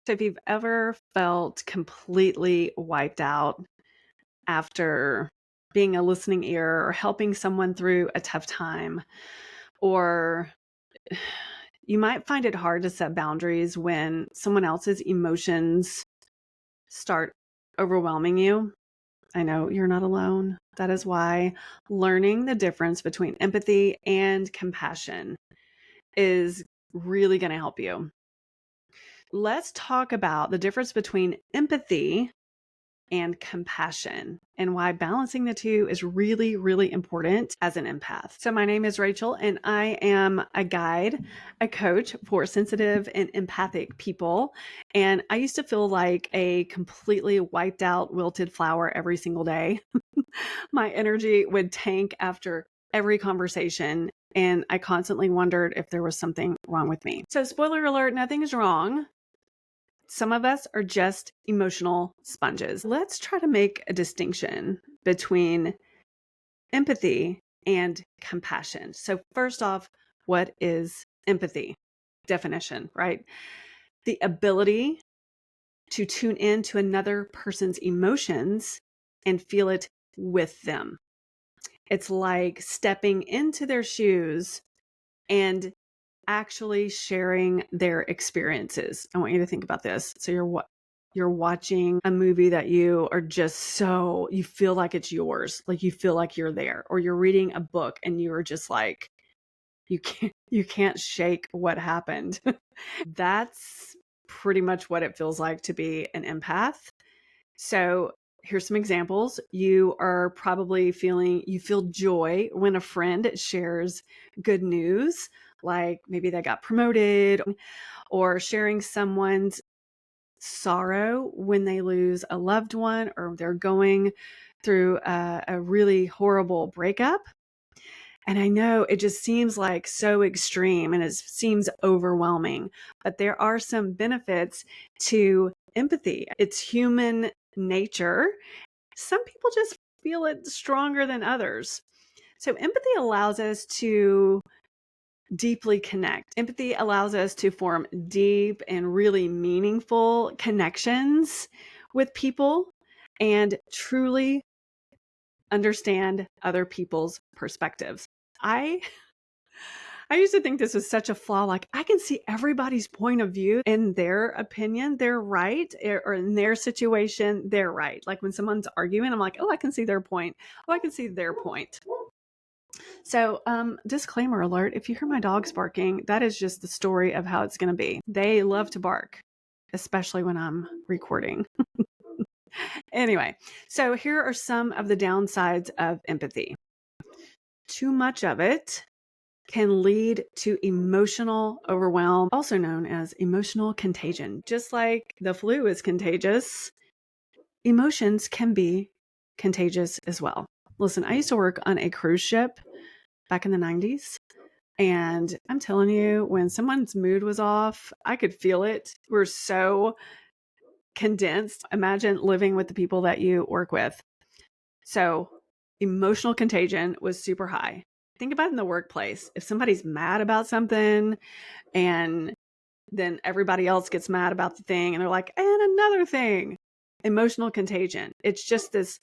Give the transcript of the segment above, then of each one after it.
So if you've ever felt completely wiped out after being a listening ear or helping someone through a tough time, or you might find it hard to set boundaries when someone else's emotions start overwhelming you. I know you're not alone. That is why learning the difference between empathy and compassion is really going to help you. Let's talk about the difference between empathy and compassion and why balancing the two is really, really important as an empath. So my name is Rachel and I am a guide, a coach for sensitive and empathic people. And I used to feel like a completely wiped out, wilted flower every single day. My energy would tank after every conversation. And I constantly wondered if there was something wrong with me. So spoiler alert, nothing is wrong. Some of us are just emotional sponges. Let's try to make a distinction between empathy and compassion. So, first off, what is empathy? Definition, right? The ability to tune in to another person's emotions and feel it with them. It's like stepping into their shoes and actually sharing their experiences. I want you to think about this. So you're watching a movie that you are just you feel like it's yours, like you feel like you're there, or you're reading a book and you are just like you can't shake what happened. That's pretty much what it feels like to be an empath. So here's some examples. You are probably you feel joy when a friend shares good news, like maybe they got promoted, or sharing someone's sorrow when they lose a loved one or they're going through a really horrible breakup. And I know it just seems like so extreme and it seems overwhelming, but there are some benefits to empathy. It's human nature. Some people just feel it stronger than others. So empathy allows us to deeply connect. Empathy allows us to form deep and really meaningful connections with people and truly understand other people's perspectives. I I used to think this was such a flaw. Like, I can see everybody's point of view. In their opinion, they're right, or in their situation, they're right. Like when someone's arguing, I'm like, oh, I can see their point. Oh, I can see their point. So, disclaimer alert, if you hear my dogs barking, that is just the story of how it's going to be. They love to bark, especially when I'm recording. Anyway, so here are some of the downsides of empathy. Too much of it can lead to emotional overwhelm, also known as emotional contagion. Just like the flu is contagious, emotions can be contagious as well. Listen, I used to work on a cruise ship back in the 90s. And I'm telling you, when someone's mood was off, I could feel it. We're so condensed. Imagine living with the people that you work with. So emotional contagion was super high. Think about it in the workplace. If somebody's mad about something and then everybody else gets mad about the thing and they're like, and another thing, emotional contagion. It's just this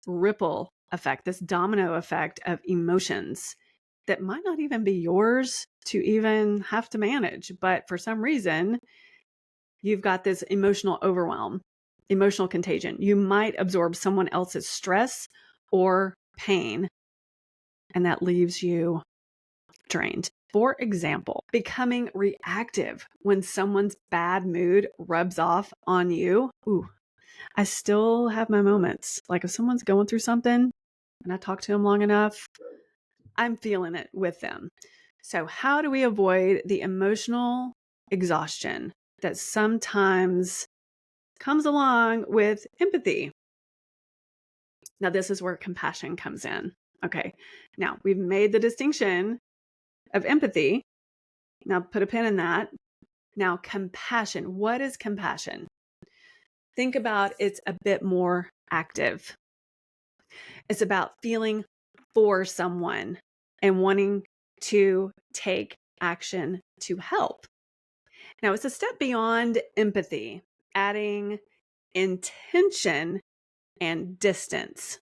ripple effect, this domino effect of emotions that might not even be yours to even have to manage. But for some reason, you've got this emotional overwhelm, emotional contagion. You might absorb someone else's stress or pain, and that leaves you drained. For example, becoming reactive when someone's bad mood rubs off on you. Ooh, I still have my moments. Like if someone's going through something and I talk to them long enough, I'm feeling it with them. So how do we avoid the emotional exhaustion that sometimes comes along with empathy? Now, this is where compassion comes in. Okay. Now, we've made the distinction of empathy. Now, put a pin in that. Now, compassion. What is compassion? Think about it's a bit more active. It's about feeling for someone and wanting to take action to help. Now, it's a step beyond empathy, adding intention and distance.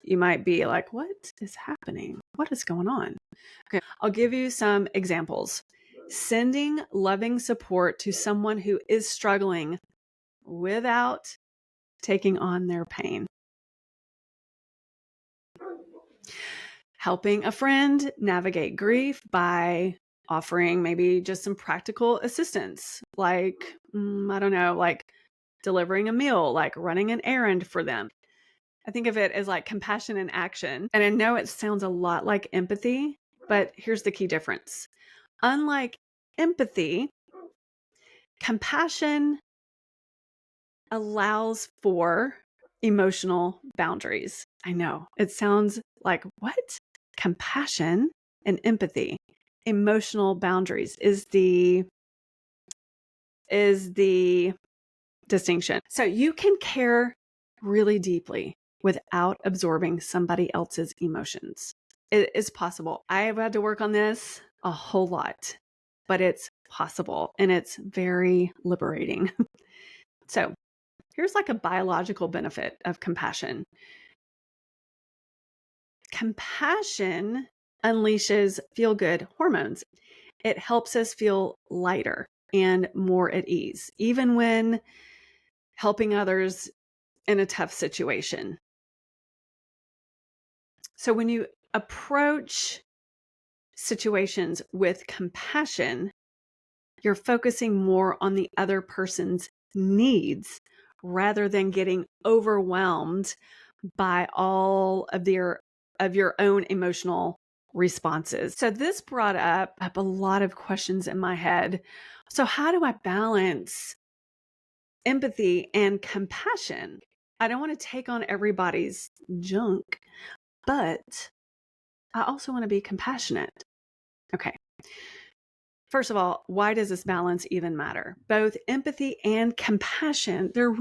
You might be like, what is happening? What is going on? Okay, I'll give you some examples. Sending loving support to someone who is struggling without taking on their pain. Helping a friend navigate grief by offering maybe just some practical assistance, like, I don't know, like delivering a meal, like running an errand for them. I think of it as like compassion in action. And I know it sounds a lot like empathy, but here's the key difference. Unlike empathy, compassion allows for emotional boundaries. I know it sounds like what? Compassion and empathy. Emotional boundaries is the distinction. So you can care really deeply without absorbing somebody else's emotions. It is possible. I have had to work on this a whole lot, but it's possible and it's very liberating. So here's like a biological benefit of compassion. Compassion unleashes feel-good hormones. It helps us feel lighter and more at ease, even when helping others in a tough situation. So when you approach situations with compassion, you're focusing more on the other person's needs rather than getting overwhelmed by all of your own emotional responses. So this brought up a lot of questions in my head. So how do I balance empathy and compassion? I don't want to take on everybody's junk, but I also want to be compassionate. Okay. First of all, why does this balance even matter? Both empathy and compassion, they're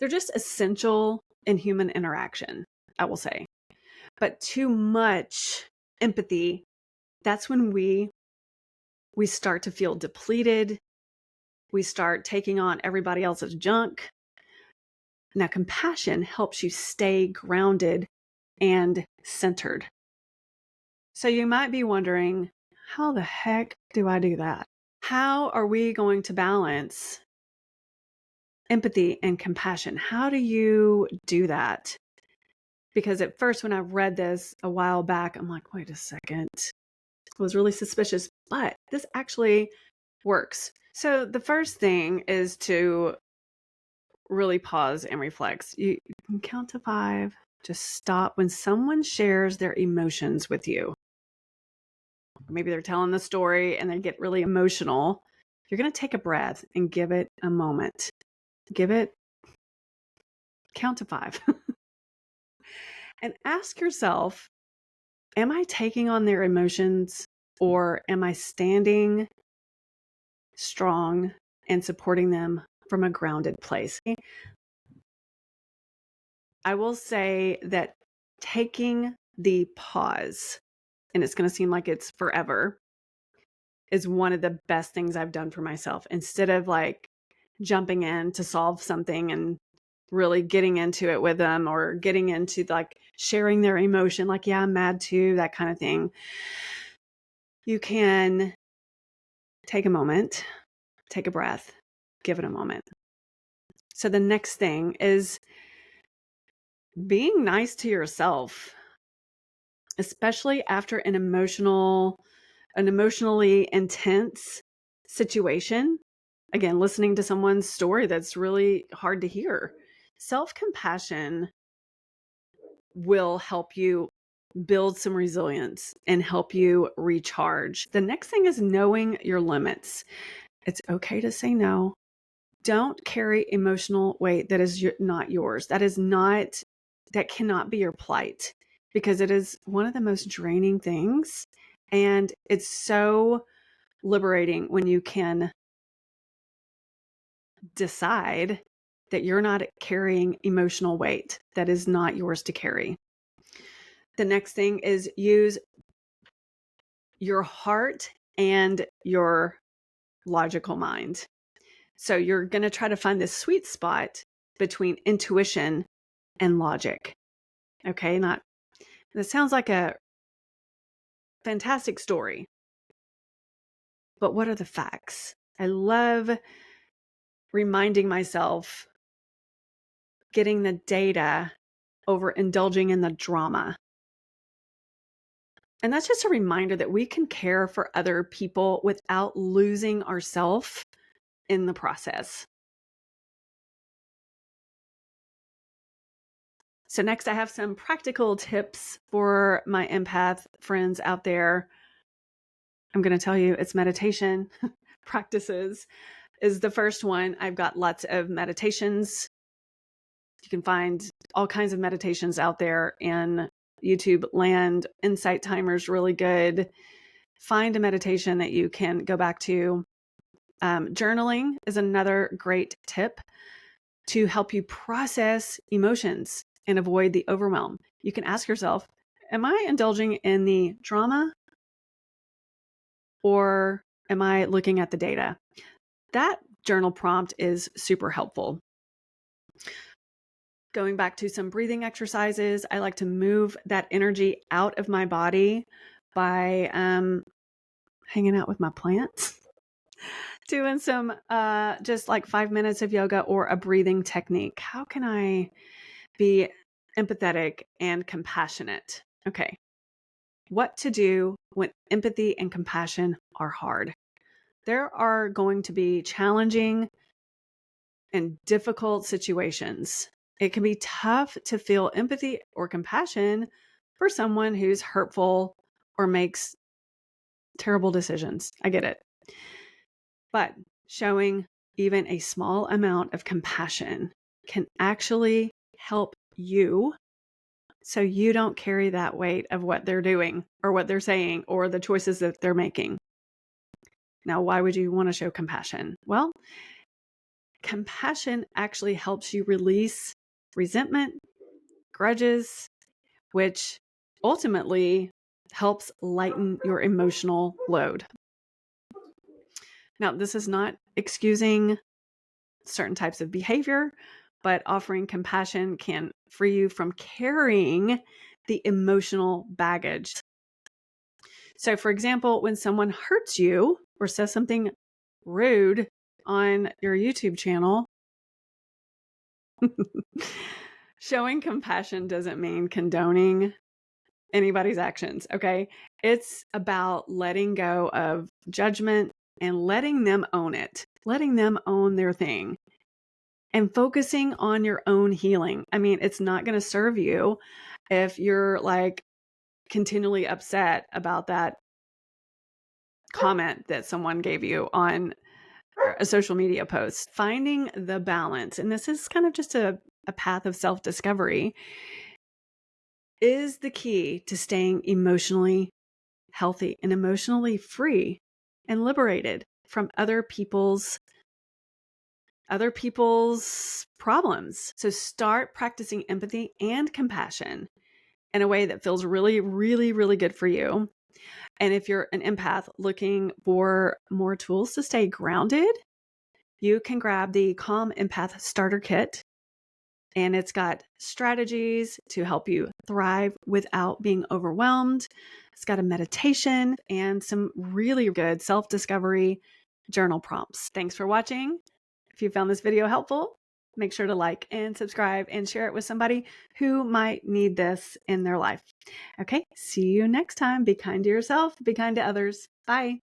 just essential in human interaction, I will say. But too much empathy, that's when we start to feel depleted. We start taking on everybody else's junk. Now, compassion helps you stay grounded and centered. So you might be wondering, how the heck do I do that? How are we going to balance empathy and compassion? How do you do that? Because at first, when I read this a while back, I'm like, wait a second. I was really suspicious, but this actually works. So the first thing is to really pause and reflect. You can count to 5. Just stop when someone shares their emotions with you. Maybe they're telling the story and they get really emotional. You're going to take a breath and give it a moment. Count to 5. And ask yourself, am I taking on their emotions or am I standing strong and supporting them from a grounded place? I will say that taking the pause, and it's going to seem like it's forever, is one of the best things I've done for myself. Instead of like jumping in to solve something and really getting into it with them or getting into like sharing their emotion, like, yeah, I'm mad too, that kind of thing. You can take a moment, take a breath, give it a moment. So the next thing is being nice to yourself, especially after an emotionally intense situation. Again, listening to someone's story that's really hard to hear. Self-compassion will help you build some resilience and help you recharge. The next thing is knowing your limits. It's okay to say no. Don't carry emotional weight that is not yours. That cannot be your plight, because it is one of the most draining things. And it's so liberating when you can decide that you're not carrying emotional weight that is not yours to carry. The next thing is use your heart and your logical mind. So you're going to try to find this sweet spot between intuition and logic. Okay, that sounds like a fantastic story, but what are the facts? I love reminding myself, getting the data over indulging in the drama. And that's just a reminder that we can care for other people without losing ourselves in the process. So next, I have some practical tips for my empath friends out there. I'm going to tell you it's meditation practices is the first one. I've got lots of meditations. You can find all kinds of meditations out there in YouTube land. Insight Timer's really good. Find a meditation that you can go back to. Journaling is another great tip to help you process emotions and avoid the overwhelm. You can ask yourself, am I indulging in the drama or am I looking at the data? That journal prompt is super helpful. Going back to some breathing exercises, I like to move that energy out of my body by hanging out with my plants, doing some just like 5 minutes of yoga or a breathing technique. How can I be empathetic and compassionate? Okay. What to do when empathy and compassion are hard? There are going to be challenging and difficult situations. It can be tough to feel empathy or compassion for someone who's hurtful or makes terrible decisions. I get it. But showing even a small amount of compassion can actually help you so you don't carry that weight of what they're doing or what they're saying or the choices that they're making. Now, why would you want to show compassion? Well, compassion actually helps you release resentment, grudges, which ultimately helps lighten your emotional load. Now, this is not excusing certain types of behavior, but offering compassion can free you from carrying the emotional baggage. So, for example, when someone hurts you or says something rude on your YouTube channel, showing compassion doesn't mean condoning anybody's actions, okay? It's about letting go of judgment and letting them own it, letting them own their thing and focusing on your own healing. I mean, it's not going to serve you if you're like continually upset about that comment that someone gave you on a social media post. Finding the balance, and this is kind of just a path of self-discovery, is the key to staying emotionally healthy and emotionally free and liberated from other people's problems. So start practicing empathy and compassion in a way that feels really, really, really good for you. And if you're an empath looking for more tools to stay grounded, you can grab the Calm Empath Starter Kit. And it's got strategies to help you thrive without being overwhelmed. It's got a meditation and some really good self-discovery journal prompts. Thanks for watching. If you found this video helpful, make sure to like and subscribe and share it with somebody who might need this in their life. Okay, see you next time. Be kind to yourself, be kind to others. Bye.